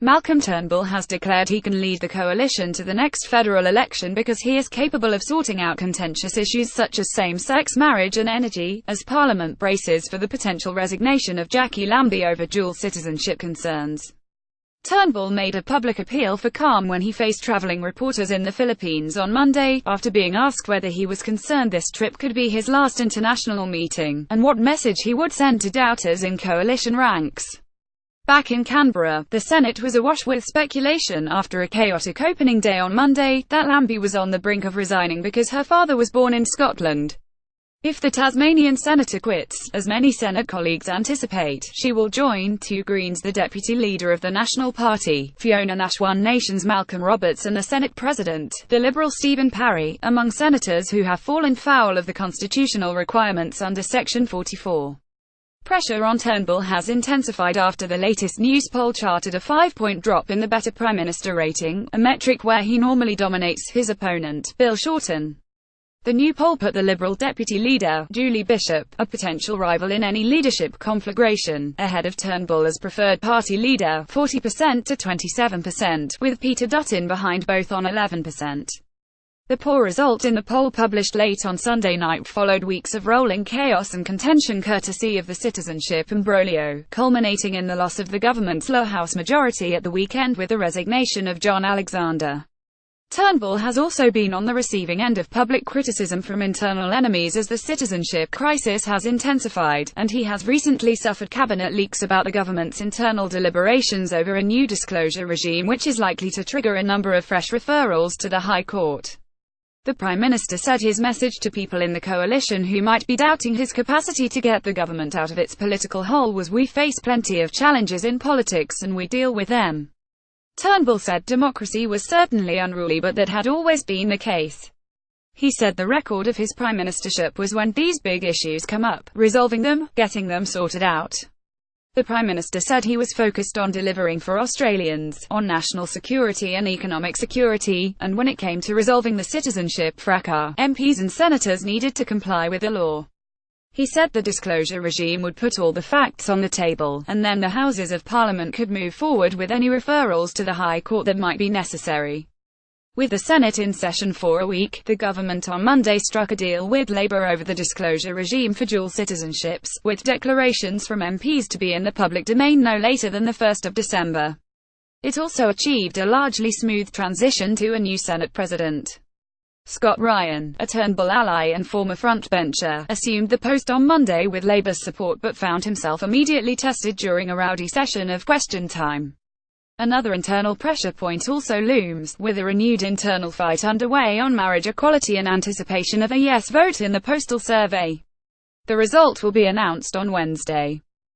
Malcolm Turnbull has declared he can lead the coalition to the next federal election because he is capable of sorting out contentious issues such as same-sex marriage and energy, as Parliament braces for the potential resignation of Jacqui Lambie over dual citizenship concerns. Turnbull made a public appeal for calm when he faced travelling reporters in the Philippines on Monday, after being asked whether he was concerned this trip could be his last international meeting, and what message he would send to doubters in coalition ranks. Back in Canberra, the Senate was awash with speculation after a chaotic opening day on Monday, that Lambie was on the brink of resigning because her father was born in Scotland. If the Tasmanian senator quits, as many Senate colleagues anticipate, she will join two Greens, the deputy leader of the National Party, Fiona Nash, One Nation's Malcolm Roberts, and the Senate President, the Liberal Stephen Parry, among senators who have fallen foul of the constitutional requirements under Section 44. Pressure on Turnbull has intensified after the latest news poll charted a 5-point drop in the Better Prime Minister rating, a metric where he normally dominates his opponent, Bill Shorten. The new poll put the Liberal deputy leader, Julie Bishop, a potential rival in any leadership conflagration, ahead of Turnbull as preferred party leader, 40% to 27%, with Peter Dutton behind both on 11%. The poor result in the poll, published late on Sunday night, followed weeks of rolling chaos and contention courtesy of the citizenship imbroglio, culminating in the loss of the government's lower house majority at the weekend with the resignation of John Alexander. Turnbull has also been on the receiving end of public criticism from internal enemies as the citizenship crisis has intensified, and he has recently suffered cabinet leaks about the government's internal deliberations over a new disclosure regime which is likely to trigger a number of fresh referrals to the High Court. The Prime Minister said his message to people in the coalition who might be doubting his capacity to get the government out of its political hole was, "We face plenty of challenges in politics and we deal with them." Turnbull said democracy was certainly unruly, but that had always been the case. He said the record of his prime ministership was when these big issues come up, resolving them, getting them sorted out. The Prime Minister said he was focused on delivering for Australians, on national security and economic security, and when it came to resolving the citizenship fracas, MPs and senators needed to comply with the law. He said the disclosure regime would put all the facts on the table, and then the Houses of Parliament could move forward with any referrals to the High Court that might be necessary. With the Senate in session for a week, the government on Monday struck a deal with Labour over the disclosure regime for dual citizenships, with declarations from MPs to be in the public domain no later than the 1st of December. It also achieved a largely smooth transition to a new Senate president. Scott Ryan, a Turnbull ally and former frontbencher, assumed the post on Monday with Labour's support but found himself immediately tested during a rowdy session of question time. Another internal pressure point also looms, with a renewed internal fight underway on marriage equality in anticipation of a yes vote in the postal survey. The result will be announced on Wednesday.